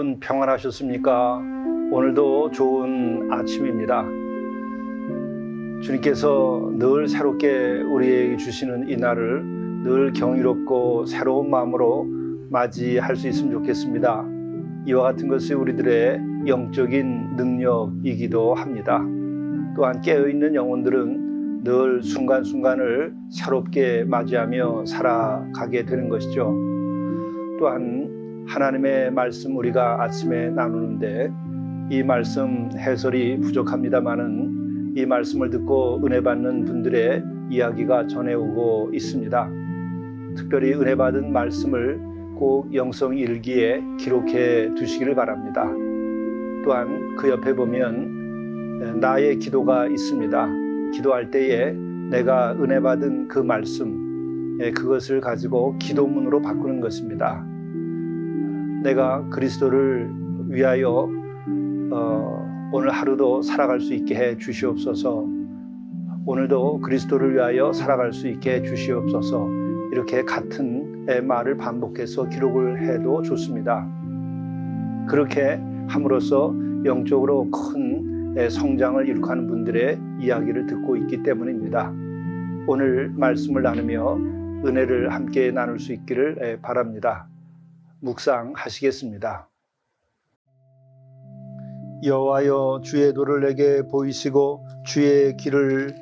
여러분 평안하셨습니까? 오늘도 좋은 아침입니다. 주님께서 늘 새롭게 우리에게 주시는 이 날을 늘 경이롭고 새로운 마음으로 맞이할 수 있으면 좋겠습니다. 이와 같은 것이 우리들의 영적인 능력이기도 합니다. 또한 깨어있는 영혼들은 늘 순간순간을 새롭게 맞이하며 살아가게 되는 것이죠. 또한 하나님의 말씀 우리가 아침에 나누는데 이 말씀 해설이 부족합니다마는 이 말씀을 듣고 은혜 받는 분들의 이야기가 전해오고 있습니다. 특별히 은혜 받은 말씀을 꼭 영성 일기에 기록해 두시기를 바랍니다. 또한 그 옆에 보면 나의 기도가 있습니다. 기도할 때에 내가 은혜 받은 그 말씀, 그것을 가지고 기도문으로 바꾸는 것입니다. 내가 그리스도를 위하여 오늘 하루도 살아갈 수 있게 해 주시옵소서. 오늘도 그리스도를 위하여 살아갈 수 있게 해 주시옵소서. 이렇게 같은 말을 반복해서 기록을 해도 좋습니다. 그렇게 함으로써 영적으로 큰 성장을 이룩하는 분들의 이야기를 듣고 있기 때문입니다. 오늘 말씀을 나누며 은혜를 함께 나눌 수 있기를 바랍니다. 묵상하시겠습니다. 여호와여, 주의 도를 내게 보이시고 주의 길을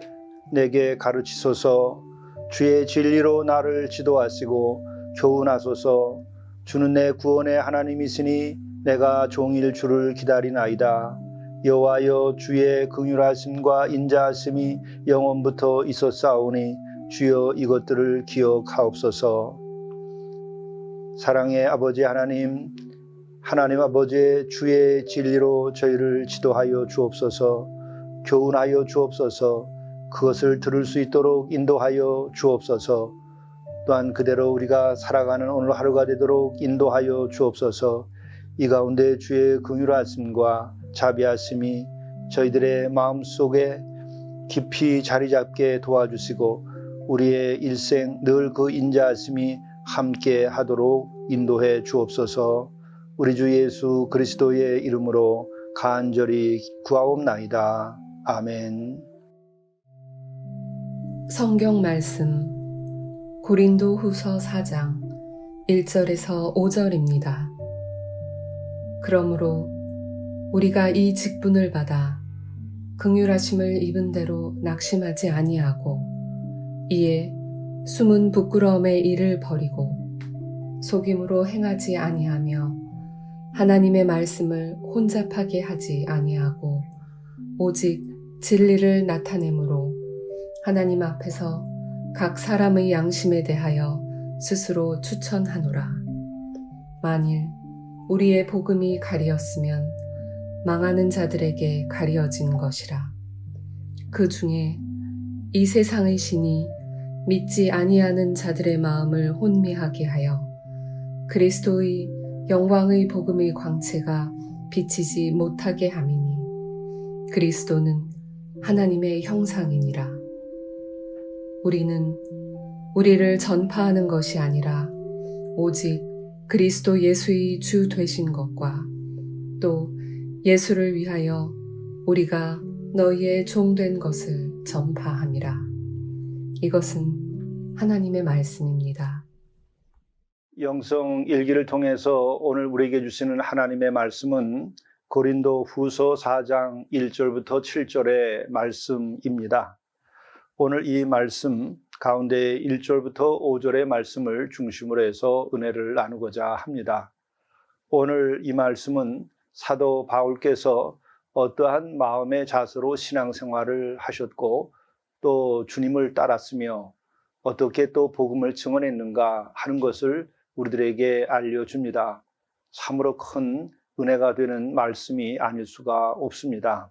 내게 가르치소서. 주의 진리로 나를 지도하시고 교훈하소서. 주는 내 구원의 하나님이시니 내가 종일 주를 기다리나이다. 여호와여, 주의 긍휼하심과 인자하심이 영원부터 있었사오니 주여 이것들을 기억하옵소서. 사랑의 아버지 하나님, 하나님 아버지의 주의 진리로 저희를 지도하여 주옵소서. 교훈하여 주옵소서. 그것을 들을 수 있도록 인도하여 주옵소서. 또한 그대로 우리가 살아가는 오늘 하루가 되도록 인도하여 주옵소서. 이 가운데 주의 긍휼하심과 자비하심이 저희들의 마음속에 깊이 자리 잡게 도와주시고 우리의 일생 늘 그 인자하심이 함께 하도록 인도해 주옵소서. 우리 주 예수 그리스도의 이름으로 간절히 구하옵나이다. 아멘. 성경 말씀 고린도후서 4장 1절에서 5절입니다. 그러므로 우리가 이 직분을 받아 긍휼하심을 입은 대로 낙심하지 아니하고 이에 숨은 부끄러움의 일을 버리고 속임으로 행하지 아니하며 하나님의 말씀을 혼잡하게 하지 아니하고 오직 진리를 나타내므로 하나님 앞에서 각 사람의 양심에 대하여 스스로 추천하노라. 만일 우리의 복음이 가리었으면 망하는 자들에게 가리어진 것이라. 그 중에 이 세상의 신이 믿지 아니하는 자들의 마음을 혼미하게 하여 그리스도의 영광의 복음의 광채가 비치지 못하게 함이니 그리스도는 하나님의 형상이니라. 우리는 우리를 전파하는 것이 아니라 오직 그리스도 예수의 주 되신 것과 또 예수를 위하여 우리가 너희의 종된 것을 전파함이라. 이것은 하나님의 말씀입니다. 영성 일기를 통해서 오늘 우리에게 주시는 하나님의 말씀은 고린도 후서 4장 1절부터 7절의 말씀입니다. 오늘 이 말씀 가운데 1절부터 5절의 말씀을 중심으로 해서 은혜를 나누고자 합니다. 오늘 이 말씀은 사도 바울께서 어떠한 마음의 자세로 신앙생활을 하셨고 또 주님을 따랐으며 어떻게 또 복음을 증언했는가 하는 것을 우리들에게 알려줍니다. 참으로 큰 은혜가 되는 말씀이 아닐 수가 없습니다.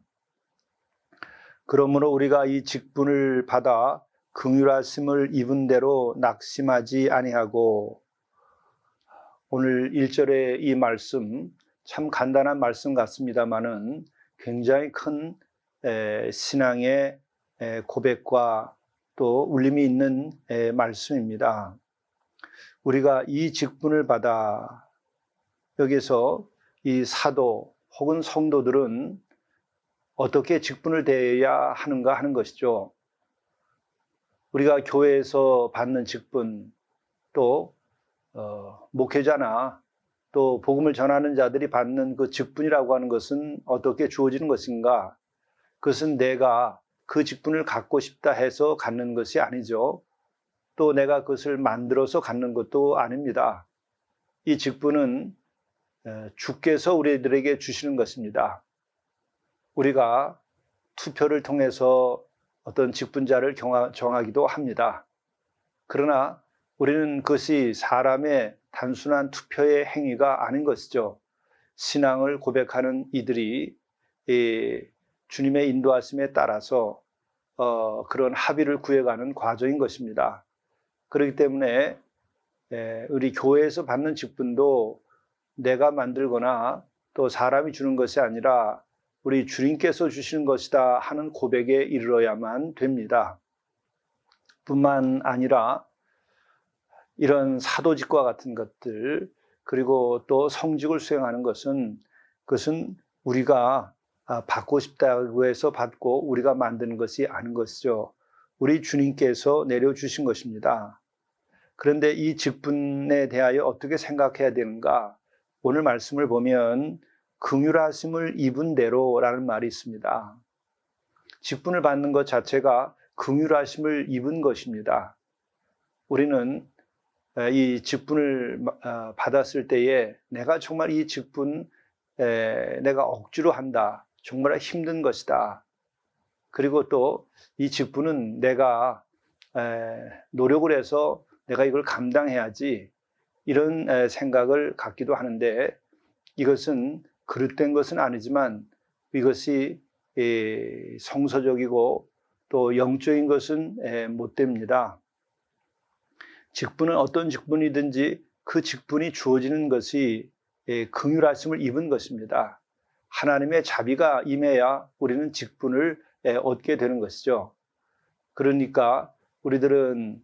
그러므로 우리가 이 직분을 받아 긍휼하심을 입은 대로 낙심하지 아니하고, 오늘 1절의 이 말씀 참 간단한 말씀 같습니다마는 굉장히 큰 신앙의 고백과 또 울림이 있는 말씀입니다. 우리가 이 직분을 받아, 여기서 이 사도 혹은 성도들은 어떻게 직분을 대해야 하는가 하는 것이죠. 우리가 교회에서 받는 직분, 또 목회자나 또 복음을 전하는 자들이 받는 그 직분이라고 하는 것은 어떻게 주어지는 것인가? 그것은 내가 그 직분을 갖고 싶다 해서 갖는 것이 아니죠. 또 내가 그것을 만들어서 갖는 것도 아닙니다. 이 직분은 주께서 우리들에게 주시는 것입니다. 우리가 투표를 통해서 어떤 직분자를 정하기도 합니다. 그러나 우리는 그것이 사람의 단순한 투표의 행위가 아닌 것이죠. 신앙을 고백하는 이들이 주님의 인도하심에 따라서 그런 합의를 구해가는 과정인 것입니다. 그렇기 때문에 우리 교회에서 받는 직분도 내가 만들거나 또 사람이 주는 것이 아니라 우리 주님께서 주시는 것이다 하는 고백에 이르러야만 됩니다. 뿐만 아니라 이런 사도직과 같은 것들, 그리고 또 성직을 수행하는 그것은 우리가 받고 싶다고 해서 받고 우리가 만드는 것이 아닌 것이죠. 우리 주님께서 내려주신 것입니다. 그런데 이 직분에 대하여 어떻게 생각해야 되는가? 오늘 말씀을 보면 긍휼하심을 입은 대로라는 말이 있습니다. 직분을 받는 것 자체가 긍휼하심을 입은 것입니다. 우리는 이 직분을 받았을 때에 내가 정말 이 직분 내가 억지로 한다, 정말 힘든 것이다. 그리고 또 이 직분은 내가 노력을 해서 내가 이걸 감당해야지, 이런 생각을 갖기도 하는데, 이것은 그릇된 것은 아니지만 이것이 성서적이고 또 영적인 것은 못 됩니다. 직분은 어떤 직분이든지 그 직분이 주어지는 것이 긍휼하심을 입은 것입니다. 하나님의 자비가 임해야 우리는 직분을 얻게 되는 것이죠. 그러니까 우리들은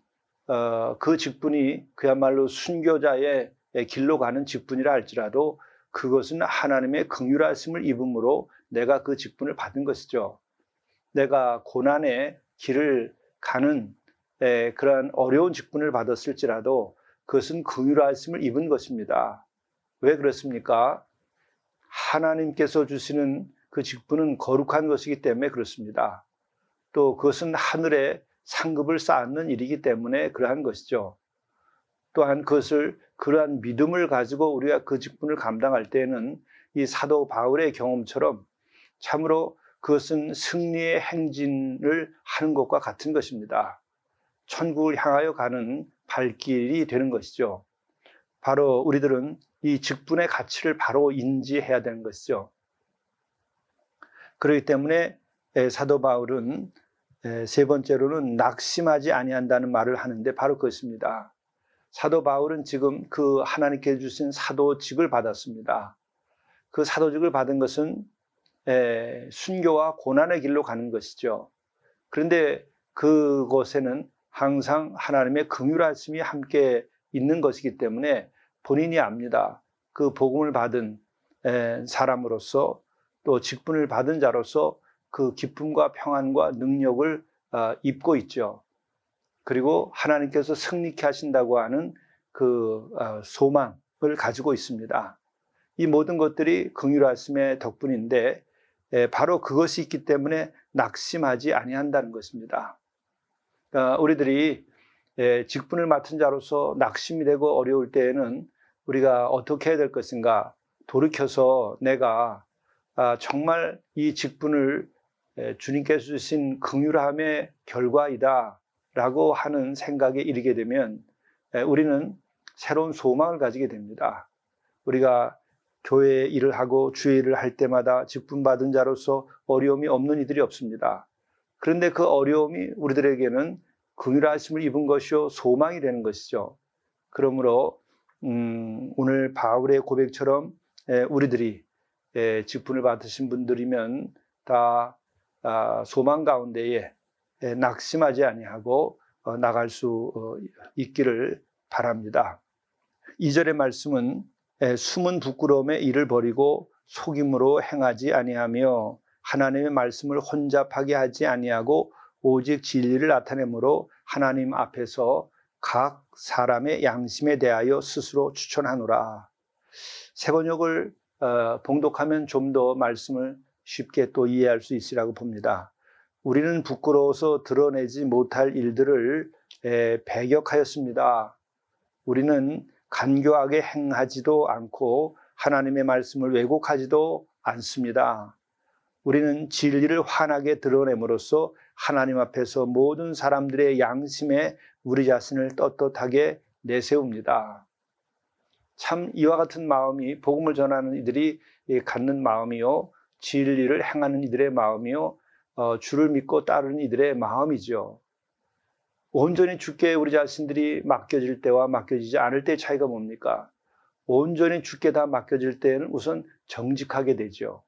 그 직분이 그야말로 순교자의 길로 가는 직분이라 할지라도 그것은 하나님의 긍휼하심을 입음으로 내가 그 직분을 받은 것이죠. 내가 고난의 길을 가는 그러한 어려운 직분을 받았을지라도 그것은 긍휼하심을 입은 것입니다. 왜 그렇습니까? 하나님께서 주시는 그 직분은 거룩한 것이기 때문에 그렇습니다. 또 그것은 하늘에 상급을 쌓는 일이기 때문에 그러한 것이죠. 또한 그러한 믿음을 가지고 우리가 그 직분을 감당할 때에는 이 사도 바울의 경험처럼 참으로 그것은 승리의 행진을 하는 것과 같은 것입니다. 천국을 향하여 가는 발길이 되는 것이죠. 바로 우리들은 이 직분의 가치를 바로 인지해야 되는 것이죠. 그렇기 때문에 사도 바울은 세 번째로는 낙심하지 아니한다는 말을 하는데 바로 그것입니다. 사도 바울은 지금 그 하나님께 주신 사도직을 받았습니다. 그 사도직을 받은 것은 순교와 고난의 길로 가는 것이죠. 그런데 그곳에는 항상 하나님의 긍휼하심이 함께 있는 것이기 때문에 본인이 압니다. 그 복음을 받은 사람으로서 또 직분을 받은 자로서 그 기쁨과 평안과 능력을 입고 있죠. 그리고 하나님께서 승리케 하신다고 하는 그 소망을 가지고 있습니다. 이 모든 것들이 긍휼하심의 덕분인데 바로 그것이 있기 때문에 낙심하지 아니한다는 것입니다. 우리들이 직분을 맡은 자로서 낙심이 되고 어려울 때에는 우리가 어떻게 해야 될 것인가? 돌이켜서 내가 정말 이 직분을 주님께서 주신 긍휼함의 결과이다라고 하는 생각에 이르게 되면 우리는 새로운 소망을 가지게 됩니다. 우리가 교회 일을 하고 주의 일을 할 때마다 직분받은 자로서 어려움이 없는 이들이 없습니다. 그런데 그 어려움이 우리들에게는 긍휼하심을 입은 것이요 소망이 되는 것이죠. 그러므로 오늘 바울의 고백처럼 우리들이 직분을 받으신 분들이면 다 소망 가운데에 낙심하지 아니하고 나갈 수 있기를 바랍니다. 2절의 말씀은 숨은 부끄러움의 일을 버리고 속임으로 행하지 아니하며 하나님의 말씀을 혼잡하게 하지 아니하고 오직 진리를 나타내므로 하나님 앞에서 각 사람의 양심에 대하여 스스로 추천하노라. 새 번역을 봉독하면 좀 더 말씀을 쉽게 또 이해할 수 있으라고 봅니다. 우리는 부끄러워서 드러내지 못할 일들을 배격하였습니다. 우리는 간교하게 행하지도 않고 하나님의 말씀을 왜곡하지도 않습니다. 우리는 진리를 환하게 드러냄으로써 하나님 앞에서 모든 사람들의 양심에 우리 자신을 떳떳하게 내세웁니다. 참 이와 같은 마음이 복음을 전하는 이들이 갖는 마음이요, 진리를 행하는 이들의 마음이요, 주를 믿고 따르는 이들의 마음이죠. 온전히 주께 우리 자신들이 맡겨질 때와 맡겨지지 않을 때의 차이가 뭡니까? 온전히 주께 다 맡겨질 때는 우선 정직하게 되죠.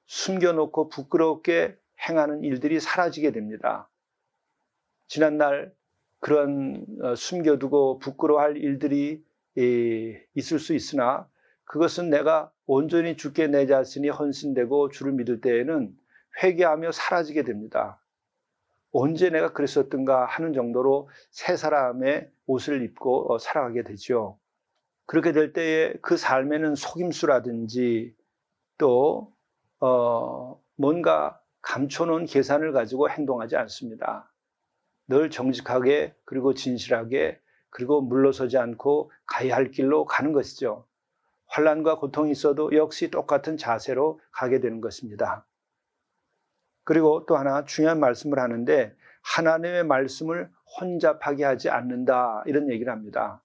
숨겨놓고 부끄럽게 행하는 일들이 사라지게 됩니다. 지난날 그런 숨겨두고 부끄러워할 일들이 있을 수 있으나 그것은 내가 온전히 주께 내 자신이 헌신되고 주를 믿을 때에는 회개하며 사라지게 됩니다. 언제 내가 그랬었던가 하는 정도로 새 사람의 옷을 입고 살아가게 되죠. 그렇게 될 때에 그 삶에는 속임수라든지 또 뭔가 감춰놓은 계산을 가지고 행동하지 않습니다. 늘 정직하게 그리고 진실하게 그리고 물러서지 않고 가야 할 길로 가는 것이죠. 환난과 고통이 있어도 역시 똑같은 자세로 가게 되는 것입니다. 그리고 또 하나 중요한 말씀을 하는데 하나님의 말씀을 혼잡하게 하지 않는다 이런 얘기를 합니다.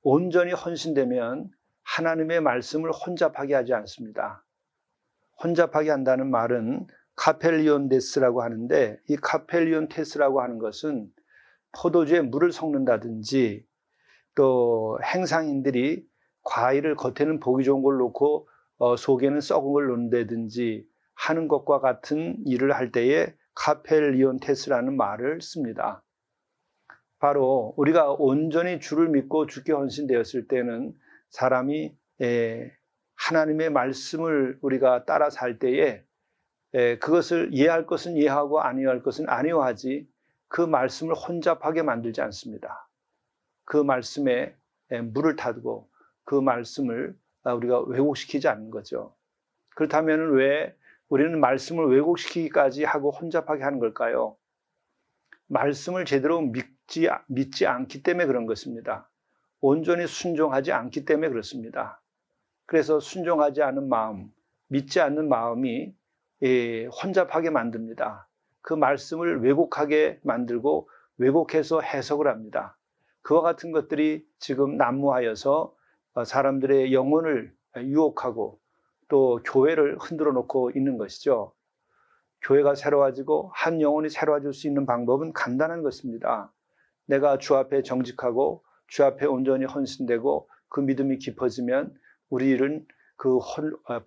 온전히 헌신되면 하나님의 말씀을 혼잡하게 하지 않습니다. 혼잡하게 한다는 말은 카펠리온데스라고 하는데 이 카펠리온테스라고 하는 것은 포도주에 물을 섞는다든지 또 행상인들이 과일을 겉에는 보기 좋은 걸 놓고 속에는 썩은 걸 놓는다든지 하는 것과 같은 일을 할 때에 카펠리온테스라는 말을 씁니다. 바로 우리가 온전히 주를 믿고 주께 헌신되었을 때는 사람이 하나님의 말씀을 우리가 따라 살 때에 그것을 이해할 것은 이해하고 아니할 것은 아니하지 그 말씀을 혼잡하게 만들지 않습니다. 그 말씀에 물을 타두고 그 말씀을 우리가 왜곡시키지 않는 거죠. 그렇다면 왜 우리는 말씀을 왜곡시키기까지 하고 혼잡하게 하는 걸까요? 말씀을 제대로 믿지 않기 때문에 그런 것입니다. 온전히 순종하지 않기 때문에 그렇습니다. 그래서 순종하지 않은 마음, 믿지 않는 마음이 혼잡하게 만듭니다. 그 말씀을 왜곡하게 만들고 왜곡해서 해석을 합니다. 그와 같은 것들이 지금 난무하여서 사람들의 영혼을 유혹하고 또 교회를 흔들어 놓고 있는 것이죠. 교회가 새로워지고 한 영혼이 새로워질 수 있는 방법은 간단한 것입니다. 내가 주 앞에 정직하고 주 앞에 온전히 헌신되고 그 믿음이 깊어지면 우리는 그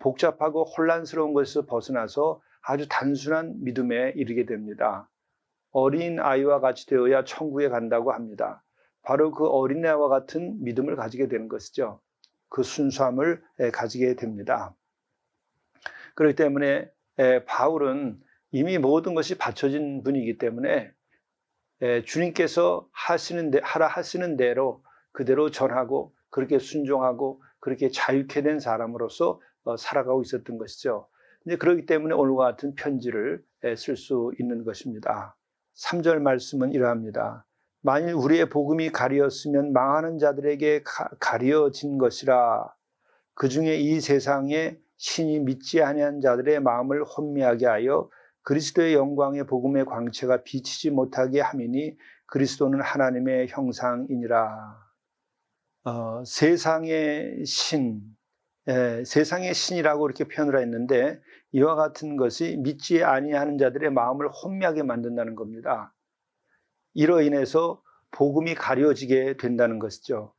복잡하고 혼란스러운 것에서 벗어나서 아주 단순한 믿음에 이르게 됩니다. 어린 아이와 같이 되어야 천국에 간다고 합니다. 바로 그 어린아이와 같은 믿음을 가지게 되는 것이죠. 그 순수함을 가지게 됩니다. 그렇기 때문에 바울은 이미 모든 것이 갖춰진 분이기 때문에 주님께서 하라 하시는 대로 그대로 전하고 그렇게 순종하고 그렇게 자유케 된 사람으로서 살아가고 있었던 것이죠. 이제 그렇기 때문에 오늘과 같은 편지를 쓸 수 있는 것입니다. 3절 말씀은 이러합니다. 만일 우리의 복음이 가리었으면 망하는 자들에게 가려진 것이라. 그 중에 이 세상에 신이 믿지 아니한 자들의 마음을 혼미하게 하여 그리스도의 영광의 복음의 광채가 비치지 못하게 함이니 그리스도는 하나님의 형상이니라. 세상의 신, 세상의 신이라고 이렇게 표현을 했는데 이와 같은 것이 믿지 아니하는 자들의 마음을 혼미하게 만든다는 겁니다. 이로 인해서 복음이 가려지게 된다는 것이죠.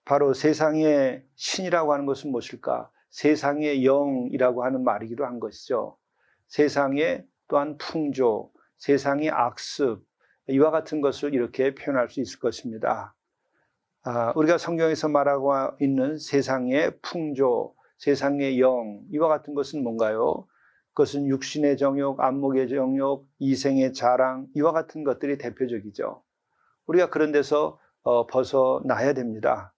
바로 세상의 신이라고 하는 것은 무엇일까? 세상의 영이라고 하는 말이기도 한 것이죠. 세상의 또한 풍조, 세상의 악습, 이와 같은 것을 이렇게 표현할 수 있을 것입니다. 우리가 성경에서 말하고 있는 세상의 풍조, 세상의 영, 이와 같은 것은 뭔가요? 그것은 육신의 정욕, 안목의 정욕, 이생의 자랑, 이와 같은 것들이 대표적이죠. 우리가 그런 데서 벗어나야 됩니다.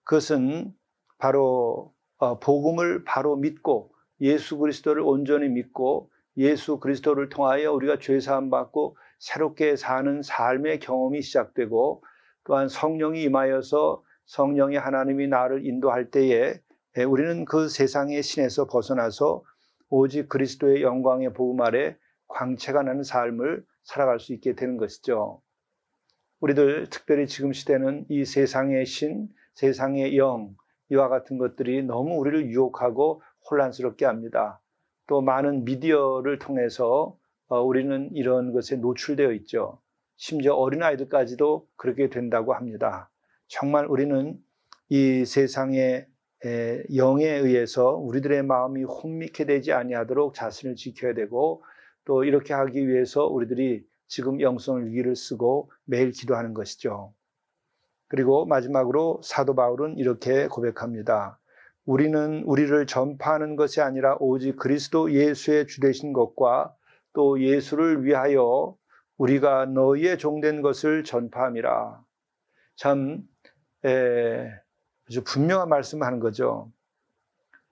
그것은 바로 복음을 바로 믿고 예수 그리스도를 온전히 믿고 예수 그리스도를 통하여 우리가 죄사함 받고 새롭게 사는 삶의 경험이 시작되고 또한 성령이 임하여서 성령의 하나님이 나를 인도할 때에 우리는 그 세상의 신에서 벗어나서 오직 그리스도의 영광의 복음 아래 광채가 나는 삶을 살아갈 수 있게 되는 것이죠. 우리들 특별히 지금 시대는 이 세상의 신, 세상의 영, 이와 같은 것들이 너무 우리를 유혹하고 혼란스럽게 합니다. 또 많은 미디어를 통해서 우리는 이런 것에 노출되어 있죠. 심지어 어린아이들까지도 그렇게 된다고 합니다. 정말 우리는 이 세상의 영에 의해서 우리들의 마음이 혼미케 되지 아니하도록 자신을 지켜야 되고 또 이렇게 하기 위해서 우리들이 지금 영성 일기를 쓰고 매일 기도하는 것이죠. 그리고 마지막으로 사도 바울은 이렇게 고백합니다. 우리는 우리를 전파하는 것이 아니라 오직 그리스도 예수의 주 되신 것과 또 예수를 위하여 우리가 너희의 종된 것을 전파함이라. 참 아주 분명한 말씀을 하는 거죠.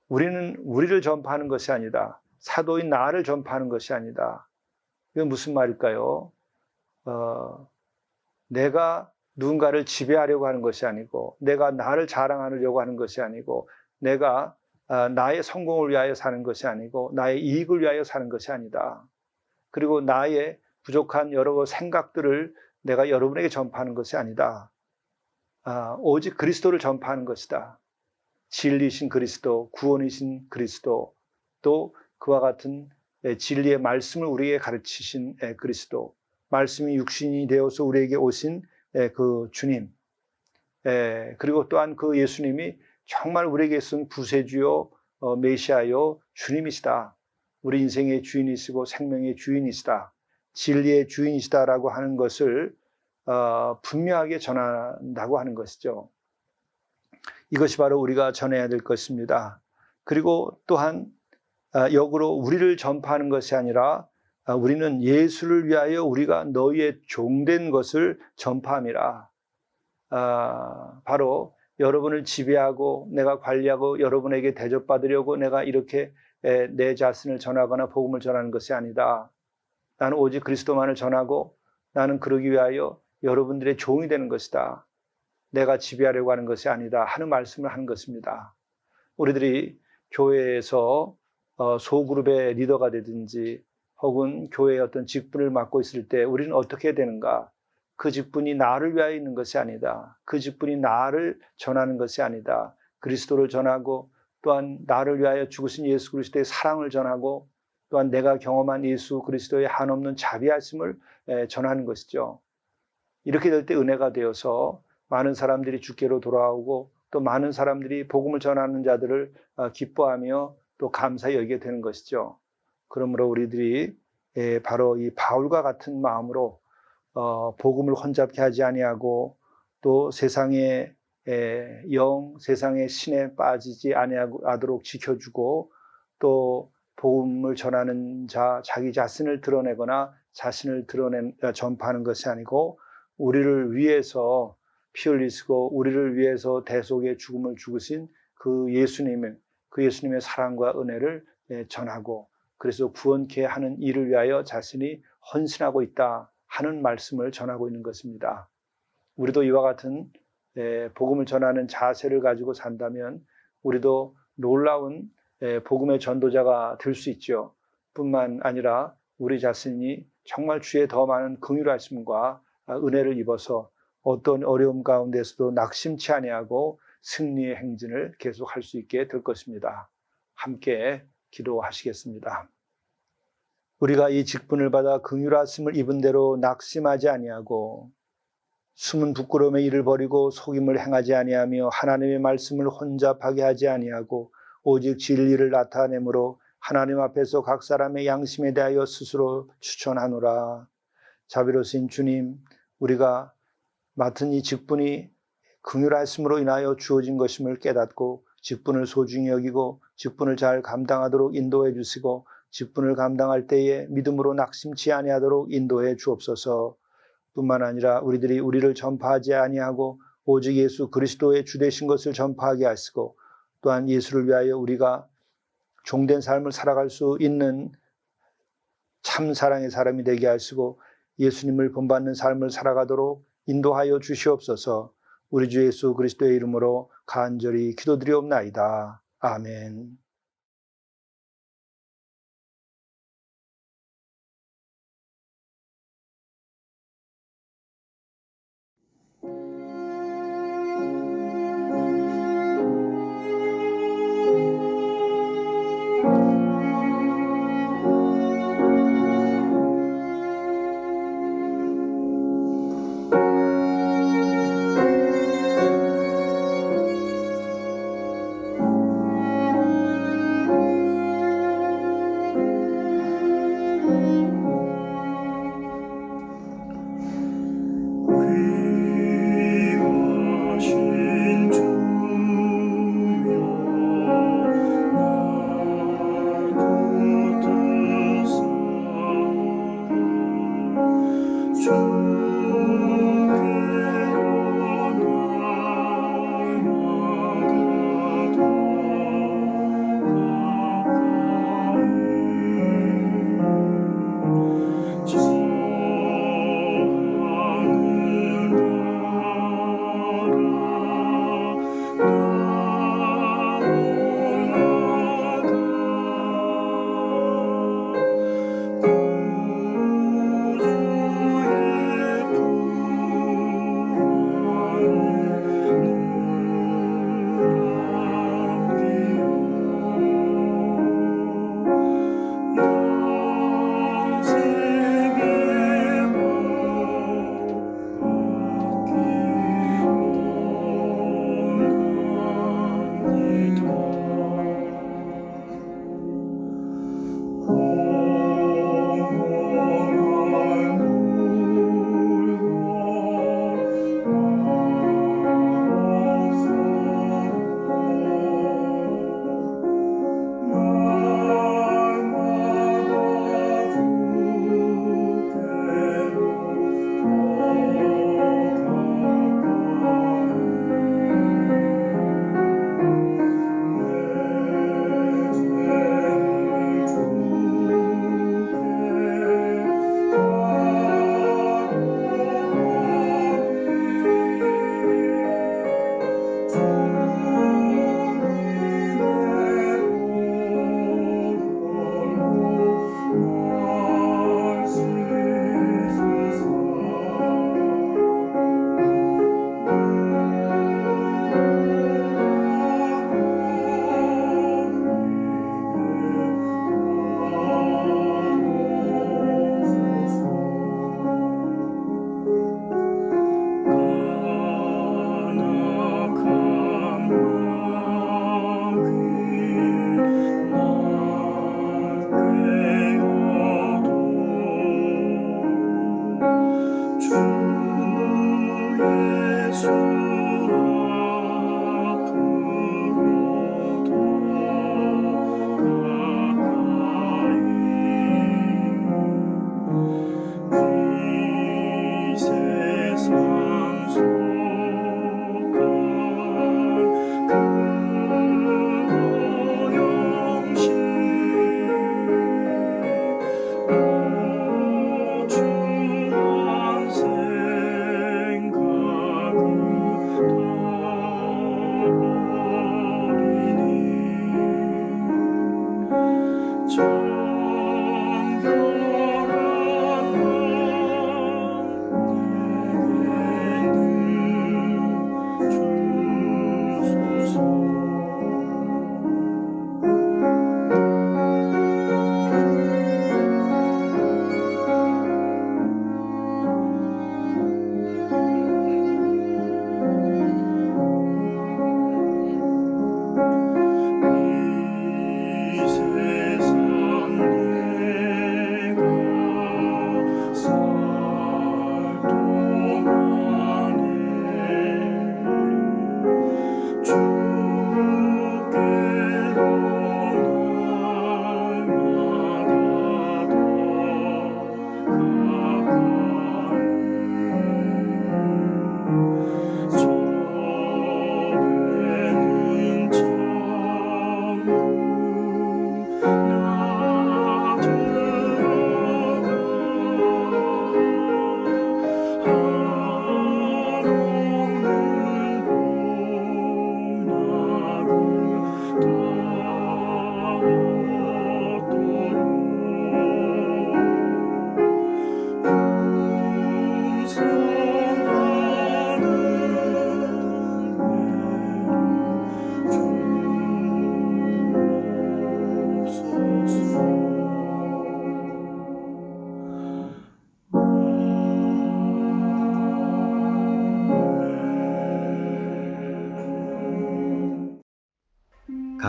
우리는 우리를 전파하는 것이 아니다. 사도인 나를 전파하는 것이 아니다. 이게 무슨 말일까요? 내가 누군가를 지배하려고 하는 것이 아니고 내가 나를 자랑하려고 하는 것이 아니고 내가 나의 성공을 위하여 사는 것이 아니고 나의 이익을 위하여 사는 것이 아니다. 그리고 나의 부족한 여러 생각들을 내가 여러분에게 전파하는 것이 아니다. 오직 그리스도를 전파하는 것이다. 진리이신 그리스도, 구원이신 그리스도, 또 그와 같은 진리의 말씀을 우리에게 가르치신 그리스도, 말씀이 육신이 되어서 우리에게 오신 그 주님, 그리고 또한 그 예수님이 정말 우리에게 쓴 구세주요 메시아요 주님이시다. 우리 인생의 주인이시고 생명의 주인이시다. 진리의 주인이시다라고 하는 것을 분명하게 전한다고 하는 것이죠. 이것이 바로 우리가 전해야 될 것입니다. 그리고 또한 역으로 우리를 전파하는 것이 아니라 우리는 예수를 위하여 우리가 너희의 종된 것을 전파함이라. 바로 여러분을 지배하고 내가 관리하고 여러분에게 대접받으려고 내가 이렇게 내 자신을 전하거나 복음을 전하는 것이 아니다. 나는 오직 그리스도만을 전하고 나는 그러기 위하여 여러분들의 종이 되는 것이다. 내가 지배하려고 하는 것이 아니다 하는 말씀을 하는 것입니다. 우리들이 교회에서 소그룹의 리더가 되든지 혹은 교회의 어떤 직분을 맡고 있을 때 우리는 어떻게 해야 되는가? 그 직분이 나를 위하여 있는 것이 아니다. 그 직분이 나를 전하는 것이 아니다. 그리스도를 전하고 또한 나를 위하여 죽으신 예수 그리스도의 사랑을 전하고 또한 내가 경험한 예수 그리스도의 한없는 자비하심을 전하는 것이죠. 이렇게 될 때 은혜가 되어서 많은 사람들이 주께로 돌아오고 또 많은 사람들이 복음을 전하는 자들을 기뻐하며 또 감사히 여기게 되는 것이죠. 그러므로 우리들이 바로 이 바울과 같은 마음으로 복음을 혼잡케 하지 아니하고 또 세상의 영, 세상의 신에 빠지지 아니하도록 지켜주고 또 복음을 전하는 자, 자기 자신을 드러내거나 자신을 전파하는 것이 아니고 우리를 위해서 피 흘리시고 우리를 위해서 대속의 죽음을 죽으신 그 예수님의 사랑과 은혜를 전하고 그래서 구원케 하는 일을 위하여 자신이 헌신하고 있다 하는 말씀을 전하고 있는 것입니다. 우리도 이와 같은 복음을 전하는 자세를 가지고 산다면 우리도 놀라운 복음의 전도자가 될 수 있죠. 뿐만 아니라 우리 자신이 정말 주의 더 많은 긍휼하심과 은혜를 입어서 어떤 어려움 가운데서도 낙심치 아니하고 승리의 행진을 계속할 수 있게 될 것입니다. 함께 기도하시겠습니다. 우리가 이 직분을 받아 긍휼하심을 입은 대로 낙심하지 아니하고 숨은 부끄러움의 일을 버리고 속임을 행하지 아니하며 하나님의 말씀을 혼잡하게 하지 아니하고 오직 진리를 나타내므로 하나님 앞에서 각 사람의 양심에 대하여 스스로 추천하노라. 자비로우신 주님, 우리가 맡은 이 직분이 긍휼하심으로 인하여 주어진 것임을 깨닫고 직분을 소중히 여기고 직분을 잘 감당하도록 인도해 주시고 직분을 감당할 때에 믿음으로 낙심치 아니하도록 인도해 주옵소서. 뿐만 아니라 우리들이 우리를 전파하지 아니하고 오직 예수 그리스도의 주 되신 것을 전파하게 하시고 또한 예수를 위하여 우리가 종된 삶을 살아갈 수 있는 참 사랑의 사람이 되게 하시고 예수님을 본받는 삶을 살아가도록 인도하여 주시옵소서. 우리 주 예수 그리스도의 이름으로 간절히 기도드리옵나이다. 아멘.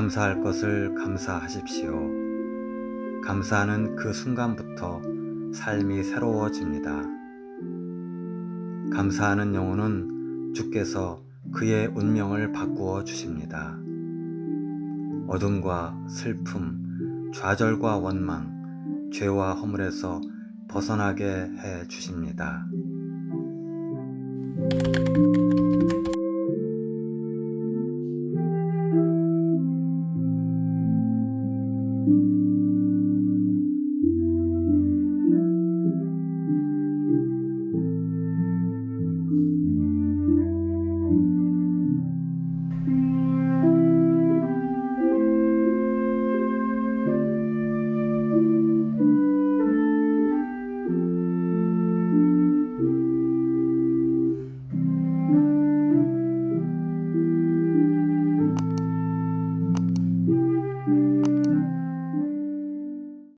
감사할 것을 감사하십시오. 감사하는 그 순간부터 삶이 새로워집니다. 감사하는 영혼은 주께서 그의 운명을 바꾸어 주십니다. 어둠과 슬픔, 좌절과 원망, 죄와 허물에서 벗어나게 해 주십니다.